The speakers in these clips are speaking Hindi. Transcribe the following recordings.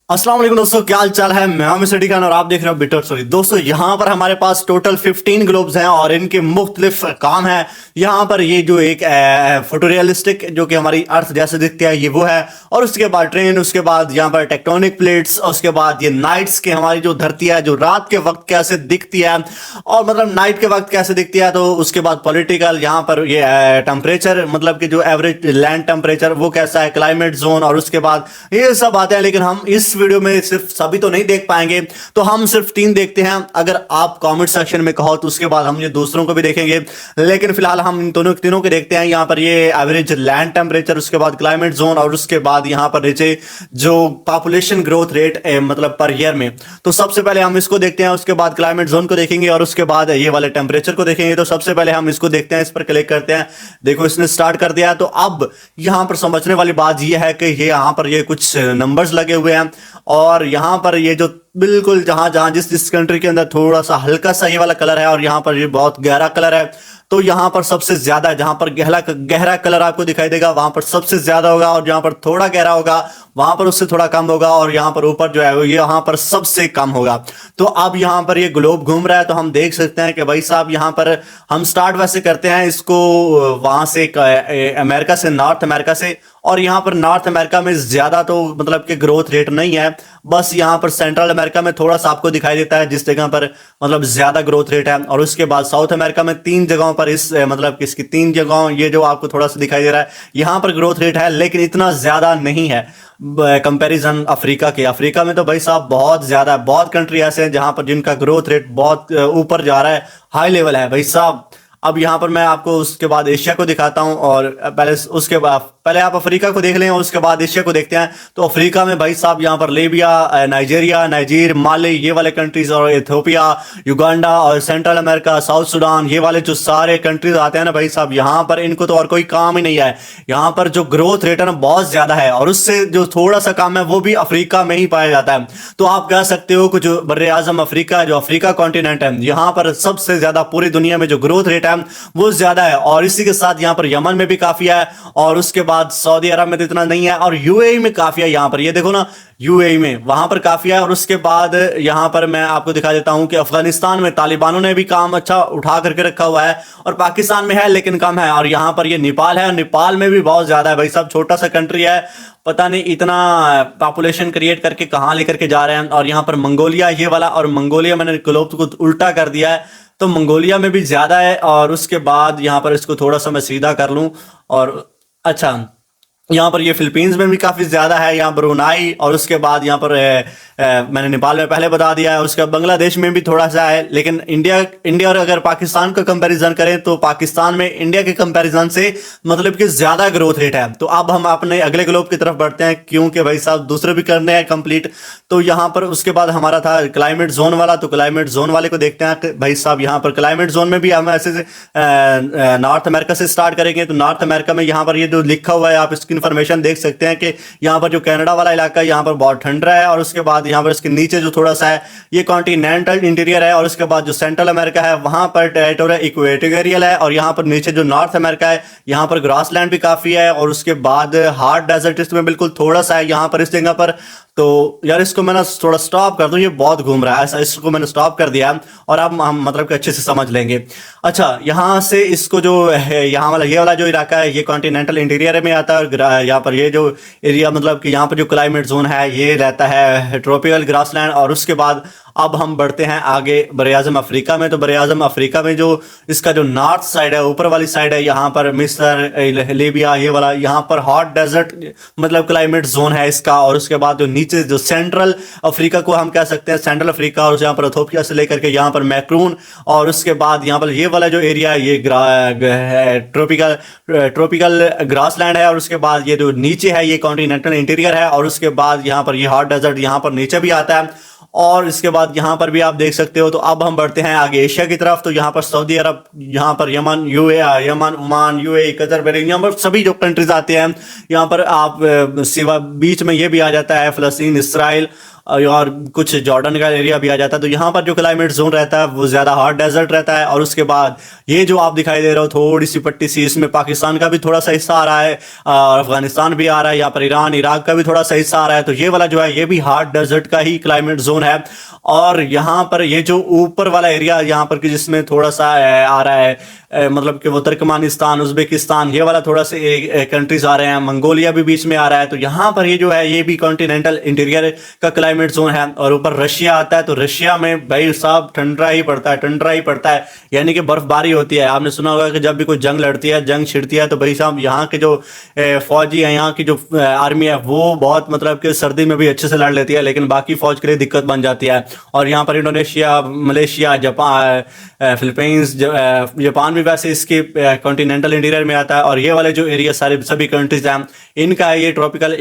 अस्सलाम वालेकुम दोस्तों, क्या हाल चाल है। मैं हूं मिस्टर डी खान और आप देख रहे हो बिटर स्टोरी। दोस्तों यहाँ पर हमारे पास टोटल 15 ग्लोब्स हैं और इनके मुख्तलिफ काम है। यहाँ पर ये जो एक फोटोरियलिस्टिक जो कि हमारी अर्थ जैसे दिखती है ये वो है, और उसके बाद ट्रेन, उसके बाद यहाँ पर टेक्टोनिक प्लेट्स, उसके बाद ये नाइट्स के हमारी जो धरती है जो रात के वक्त कैसे दिखती है और मतलब नाइट के वक्त कैसे दिखती है। तो उसके बाद पॉलिटिकल, यहाँ पर ये टेम्परेचर मतलब कि जो एवरेज लैंड टेम्परेचर वो कैसा है, क्लाइमेट जोन, और उसके बाद ये सब आते हैं। लेकिन हम इस वीडियो में सिर्फ सभी तो नहीं देख पाएंगे, तो हम सिर्फ 3 देखते हैं। अगर आप कमेंट सेक्शन में कहो तो उसके बाद हम ये दूसरों को भी देखेंगे, लेकिन फिलहाल हम इन दोनों तीनों के देखते हैं। यहाँ पर ये एवरेज लैंड टेम्परेचर, उसके बाद क्लाइमेट जोन, और उसके बाद यहाँ पर नीचे जो पॉपुलेशन ग्रोथ रेट मतलब पर ईयर में। तो सबसे पहले हम इसको देखते हैं, उसके बाद क्लाइमेट जोन को देखेंगे और उसके बाद ये वाले टेम्परेचर को देखेंगे। तो सबसे पहले हम इसको देखते हैं, इस पर क्लिक करते हैं। देखो इसने स्टार्ट कर दिया। तो अब यहाँ पर समझने वाली बात यह है कि ये यहाँ पर ये कुछ नंबर्स लगे हुए हैं, और यहाँ पर ये जो बिल्कुल जहां जहां जिस जिस कंट्री के अंदर थोड़ा सा हल्का सा ये वाला कलर है और यहाँ पर ये बहुत गहरा कलर है, तो यहाँ पर सबसे ज्यादा, जहां पर गहरा गहरा कलर आपको दिखाई देगा वहां पर सबसे ज्यादा होगा, और जहां पर थोड़ा गहरा होगा वहां पर उससे थोड़ा कम होगा, और यहाँ पर ऊपर जो है वो यहाँ पर सबसे कम होगा। तो अब यहाँ पर ये ग्लोब घूम रहा है, तो हम देख सकते हैं कि भाई साहब यहाँ पर हम स्टार्ट वैसे करते हैं इसको वहां से अमेरिका से, नॉर्थ अमेरिका से। और यहाँ पर नॉर्थ अमेरिका में ज्यादा तो मतलब कि ग्रोथ रेट नहीं है, बस यहाँ पर सेंट्रल अमेरिका में थोड़ा सा आपको दिखाई देता है जिस जगह पर मतलब ज्यादा ग्रोथ रेट है, और उसके बाद साउथ अमेरिका में 3 जगहों पर इस मतलब कि इसकी 3 जगहों ये जो आपको थोड़ा सा दिखाई दे रहा है यहाँ पर ग्रोथ रेट है, लेकिन इतना ज्यादा नहीं है कंपैरिजन अफ्रीका के। अफ्रीका में तो भाई साहब बहुत ज्यादा है, बहुत कंट्री ऐसे हैं जहां पर जिनका ग्रोथ रेट बहुत ऊपर जा रहा है, हाई लेवल है भाई साहब। अब यहाँ पर मैं आपको उसके बाद एशिया को दिखाता हूँ, और पहले उसके बाद पहले आप अफ्रीका को देख लें और उसके बाद एशिया को देखते हैं। तो अफ्रीका में भाई साहब यहाँ पर लीबिया, नाइजीरिया, नाइजीर, माली, ये वाले कंट्रीज, और इथियोपिया, युगांडा, और सेंट्रल अमेरिका, साउथ सुडान, ये वाले जो सारे कंट्रीज आते हैं ना भाई साहब, यहाँ पर इनको तो और कोई काम ही नहीं है। यहाँ पर जो ग्रोथ रेट है ना बहुत ज्यादा है, और उससे जो थोड़ा सा काम है वो भी अफ्रीका में ही पाया जाता है। तो आप कह सकते हो कि जो बर्रे आजम अफ्रीका है, जो अफ्रीका कॉन्टिनेंट है, यहाँ पर सबसे ज्यादा पूरी दुनिया में जो ग्रोथ रेट है वो ज्यादा है। और इसी के साथ यहाँ पर यमन में भी काफी है, और उसके बाद सऊदी अरब में तो इतना नहीं है, और यूएई में काफी है। यहाँ पर ये देखो ना, यूएई में वहां पर काफी है। और उसके बाद यहाँ पर मैं आपको दिखा देता हूं कि अफगानिस्तान में तालिबानों ने भी काम अच्छा उठा करके रखा हुआ है, और पाकिस्तान में है लेकिन कम है। और यहाँ पर ये नेपाल है, और नेपाल में भी बहुत ज्यादा है भाई साहब, छोटा सा कंट्री है, पता नहीं इतना पॉपुलेशन क्रिएट करके कहाँ लेकर के जा रहे हैं। और यहाँ पर मंगोलिया ये वाला, और मंगोलिया मैंने ग्लोब को उल्टा कर दिया है, तो मंगोलिया में भी ज्यादा है। और उसके बाद यहाँ पर इसको थोड़ा सा मैं सीधा कर लूं, और अच्छा यहाँ पर ये फिलीपींस में भी काफी ज्यादा है, यहाँ ब्रुनाई, और उसके बाद यहाँ पर मैंने नेपाल में पहले बता दिया है, उसके बाद बांग्लादेश में भी थोड़ा सा है। लेकिन इंडिया और अगर पाकिस्तान का कंपैरिजन करें तो पाकिस्तान में इंडिया के कंपैरिजन से मतलब कि ज्यादा ग्रोथ रेट है। तो अब हम अपने अगले ग्लोब की तरफ बढ़ते हैं, क्योंकि भाई साहब दूसरे भी करने हैं कंप्लीट। तो यहाँ पर उसके बाद हमारा था क्लाइमेट जोन वाला, तो क्लाइमेट जोन वाले को देखते हैं भाई साहब। यहाँ पर क्लाइमेट जोन में भी हम ऐसे नॉर्थ अमेरिका से स्टार्ट करेंगे। तो नॉर्थ अमेरिका में यहाँ पर ये जो लिखा हुआ है आप इसकी इंफॉर्मेशन देख सकते हैं कि यहाँ पर जो कनाडा वाला इलाका है यहाँ पर बहुत ठंडा है, और उसके बाद यहाँ पर इसके नीचे जो थोड़ा सा है ये कॉन्टिनेंटल इंटीरियर है, और उसके बाद जो सेंट्रल अमेरिका है वहां पर टेरिटोरियल इक्वेटोरियल है, और यहाँ पर नीचे जो नॉर्थ अमेरिका है यहाँ पर ग्रासलैंड भी काफी है, और उसके बाद हार्ड डेजर्ट इसमें बिल्कुल थोड़ा सा है यहाँ पर इस जगह पर। तो यार इसको मैंने थोड़ा स्टॉप कर दूं, ये बहुत घूम रहा है ऐसा, इसको मैंने स्टॉप कर दिया, और अब हम मतलब कि अच्छे से समझ लेंगे। अच्छा यहाँ से इसको जो है यहाँ वाला ये वाला जो इलाका है ये कॉन्टिनेंटल इंटीरियर में आता है, और यहाँ पर ये जो एरिया मतलब कि यहाँ पर जो क्लाइमेट जोन है ये रहता है ट्रॉपिकल ग्रासलैंड। और उसके बाद अब हम बढ़ते हैं आगे बरे आजम अफ्रीका में। तो बरे आजम अफ्रीका में जो इसका जो नॉर्थ साइड है, ऊपर वाली साइड है, यहाँ पर मिस्र, लीबिया, ये वाला यहाँ पर हॉट डेजर्ट मतलब क्लाइमेट जोन है इसका। और उसके बाद जो नीचे जो सेंट्रल अफ्रीका को हम कह सकते हैं सेंट्रल अफ्रीका, और यहाँ पर इथोपिया से लेकर के यहाँ पर मैक्रून, और उसके बाद यहाँ पर ये वाला जो एरिया है ये ट्रॉपिकल ग्रासलैंड है, और उसके बाद ये जो नीचे है ये कॉन्टिनेंटल इंटीरियर है, और उसके बाद यहाँ पर ये हॉट डेजर्ट यहाँ पर नीचे भी आता है। और इसके बाद यहाँ पर भी आप देख सकते हो। तो अब हम बढ़ते हैं आगे एशिया की तरफ। तो यहाँ पर सऊदी अरब, यहाँ पर Yemen, Yemen, Oman, UAE, Qatar, Bahrain, यहाँ पर सभी जो कंट्रीज आते हैं। यहाँ पर आप सिवा बीच में ये भी आ जाता है फिलिस्तीन, इसराइल, और कुछ जॉर्डन का एरिया भी आ जाता है। तो यहाँ पर जो क्लाइमेट जोन रहता है वो ज़्यादा हॉट डेजर्ट रहता है। और उसके बाद ये जो आप दिखाई दे रहे हो थोड़ी सी पट्टी सी, इसमें पाकिस्तान का भी थोड़ा सा हिस्सा आ रहा है और अफगानिस्तान भी आ रहा है, यहाँ पर ईरान इराक का भी थोड़ा सा हिस्सा आ रहा है। तो ये वाला जो है ये भी हॉट डेजर्ट का ही क्लाइमेट जोन है। और यहाँ पर ये जो ऊपर वाला एरिया यहाँ पर कि जिसमें थोड़ा सा आ रहा है मतलब कि वो तुर्कमानिस्तान, उज्बेकिस्तान, ये वाला थोड़ा से कंट्रीज आ रहे हैं, मंगोलिया भी बीच में आ रहा है। तो यहाँ पर ये जो है ये भी कॉन्टिनेंटल इंटीरियर का क्लाइमेट जोन है। और ऊपर रशिया आता है, तो रशिया में भाई साहब ठंडा ही पड़ता है, ठंडा ही पड़ता है, यानी कि बर्फबारी होती है। आपने सुना होगा कि जब भी कोई जंग लड़ती है, जंग छिड़ती है, तो भाई साहब यहाँ के जो फौजी है, यहाँ की जो आर्मी है वो बहुत मतलब कि सर्दी में भी अच्छे से लड़ लेती है, लेकिन बाकी फौज के लिए दिक्कत बन जाती है। और यहाँ पर Indonesia, Malaysia, Japan, Philippines, Japan भी वैसे इसके कॉन्टिनेंटल इंटीरियर में आता है। और ये वाले जो एरिया सारे सभी कंट्रीज हैं इनका ये ट्रॉपिकल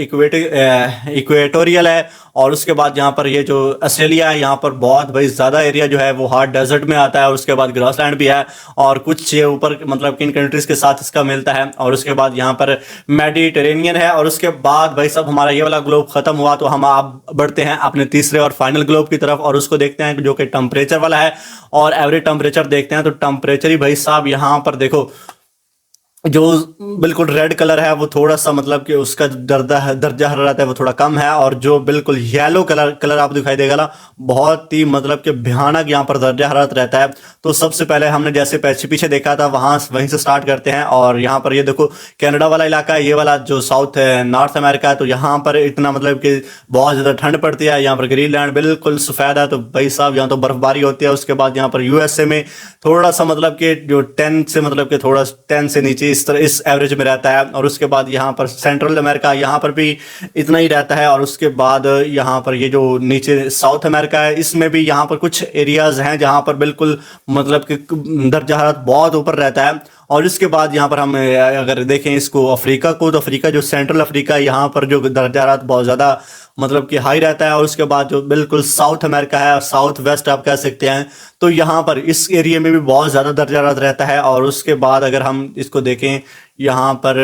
इक्वेटोरियल है। और उसके बाद यहाँ पर ये जो ऑस्ट्रेलिया है, यहाँ पर बहुत भाई ज़्यादा एरिया जो है वो हॉट डेजर्ट में आता है। और उसके बाद ग्रासलैंड भी है और कुछ ये ऊपर मतलब किन कंट्रीज के साथ इसका मिलता है। और उसके बाद यहाँ पर मेडिटेरेनियन है। और उसके बाद भाई साहब हमारा ये वाला ग्लोब खत्म हुआ तो हम आप बढ़ते हैं अपने तीसरे और फाइनल ग्लोब की तरफ और उसको देखते हैं जो कि टेम्परेचर वाला है। और एवरेज टेम्परेचर देखते हैं तो टेम्परेचर ही भाई साहब यहाँ पर देखो जो बिल्कुल रेड कलर है वो थोड़ा सा मतलब कि उसका दर्जा हरारत है वो थोड़ा कम है। और जो बिल्कुल येलो कलर आपको दिखाई देगा ना, बहुत ही मतलब कि भयानक यहाँ पर दर्जा हरारत रहता है। तो सबसे पहले हमने जैसे पीछे देखा था वहीं से स्टार्ट करते हैं। और यहाँ पर ये देखो कनाडा वाला इलाका है, ये वाला जो साउथ है नॉर्थ अमेरिका है, तो यहाँ पर इतना मतलब कि बहुत ज़्यादा ठंड पड़ती है। यहाँ पर ग्रीनलैंड बिल्कुल सफ़ेद है, तो भाई साहब यहाँ तो बर्फबारी होती है। उसके बाद यहाँ पर यूएसए में थोड़ा सा मतलब कि जो 10 से मतलब कि थोड़ा 10 से नीचे इस एवरेज में रहता है। और उसके बाद यहाँ पर सेंट्रल अमेरिका, यहाँ पर भी इतना ही रहता है। और उसके बाद यहाँ पर ये जो नीचे साउथ अमेरिका है, इसमें भी यहाँ पर कुछ एरियाज हैं जहाँ पर बिल्कुल मतलब कि दर्जा हरारत बहुत ऊपर रहता है। और इसके बाद यहाँ पर हम अगर देखें इसको अफ्रीका को, तो अफ्रीका जो सेंट्रल अफ्रीका है यहाँ पर जो दर्जा हरारत बहुत ज़्यादा मतलब कि हाई रहता है। और उसके बाद जो बिल्कुल साउथ अमेरिका है, साउथ वेस्ट आप कह सकते हैं, तो यहाँ पर इस एरिया में भी बहुत ज़्यादा दर्जा हरारत रहता है। और उसके बाद अगर हम इसको देखें यहाँ पर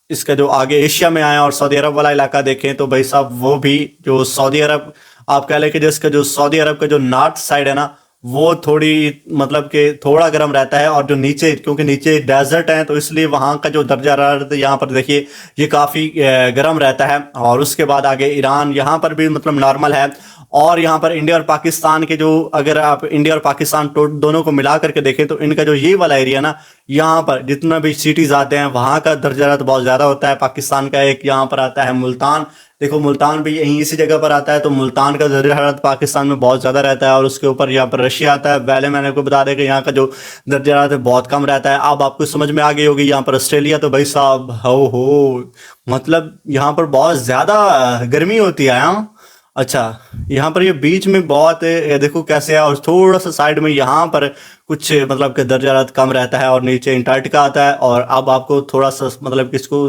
इसका जो आगे एशिया में आया और सऊदी अरब वाला इलाका देखें, तो भाई साहब वो भी जो सऊदी अरब आप कह लें कि जिसका जो सऊदी अरब का जो नॉर्थ साइड है ना, वो थोड़ी मतलब कि थोड़ा गर्म रहता है। और जो नीचे, क्योंकि नीचे डेजर्ट है तो इसलिए वहाँ का जो दर्जा हरारत यहाँ पर देखिए ये काफ़ी गर्म रहता है। और उसके बाद आगे ईरान, यहाँ पर भी मतलब नॉर्मल है। और यहाँ पर इंडिया और पाकिस्तान के जो, अगर आप इंडिया और पाकिस्तान दोनों को मिला करके देखें तो इनका जो ये वाला एरिया ना, यहाँ पर जितना भी सिटीज़ आते हैं वहाँ का दर्जा हरारत बहुत ज़्यादा होता है। पाकिस्तान का एक यहाँ पर आता है मुल्तान, देखो मुल्तान भी यहीं इसी जगह पर आता है, तो मुल्तान का दर्जा हरारत पाकिस्तान में बहुत ज़्यादा रहता है। और उसके ऊपर यहाँ पर रशिया आता है। पहले मैंने आपको बता दें कि यहाँ का जो दर्जा हरारत है बहुत कम रहता है। अब आपको समझ में आ गई होगी। यहाँ पर ऑस्ट्रेलिया, तो भाई साहब हो मतलब यहाँ पर बहुत ज़्यादा गर्मी होती है। हाँ अच्छा, यहाँ पर ये बीच में बहुत ये देखो कैसे है। और थोड़ा सा साइड में यहाँ पर कुछ मतलब कि दर्जा हरारत कम रहता है और नीचे अंटार्कटिका आता है। और अब आपको थोड़ा सा मतलब कि इसको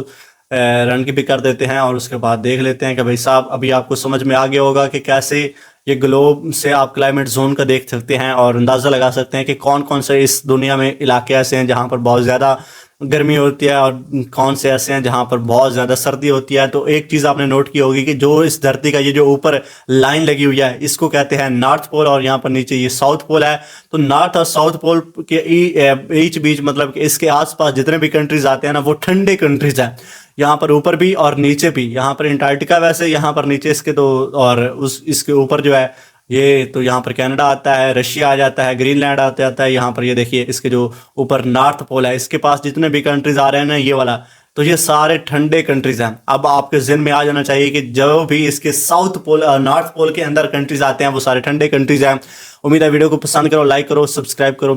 रन की भी कर देते हैं और उसके बाद देख लेते हैं कि भाई साहब अभी आपको समझ में आ गया होगा कि कैसे ये ग्लोब से आप क्लाइमेट जोन का देख सकते हैं और अंदाज़ा लगा सकते हैं कि कौन कौन से इस दुनिया में इलाके ऐसे हैं जहाँ पर बहुत ज़्यादा गर्मी होती है और कौन से ऐसे हैं जहाँ पर बहुत ज़्यादा सर्दी होती है। तो एक चीज़ आपने नोट की होगी कि जो इस धरती का ये जो ऊपर लाइन लगी हुई है इसको कहते हैं नॉर्थ पोल और यहाँ पर नीचे ये साउथ पोल है। तो नॉर्थ और साउथ पोल के बीच बीच मतलब कि इसके आसपास जितने भी कंट्रीज आते हैं ना वो ठंडे कंट्रीज हैं, यहाँ पर ऊपर भी और नीचे भी। यहाँ पर अंटार्कटिका वैसे यहाँ पर नीचे इसके तो, और उस इसके ऊपर जो है ये तो यहाँ पर कनाडा आता है, रशिया आ जाता है, ग्रीनलैंड आता है। यहाँ पर ये देखिए इसके जो ऊपर नॉर्थ पोल है इसके पास जितने भी कंट्रीज आ रहे हैं ना ये वाला, तो ये सारे ठंडे कंट्रीज हैं। अब आपके ज़हन में आ जाना चाहिए कि जो भी इसके साउथ पोल और नॉर्थ पोल के अंदर कंट्रीज आते हैं वो सारे ठंडे कंट्रीज हैं। उम्मीद है वीडियो को पसंद करो, लाइक करो, सब्सक्राइब करो।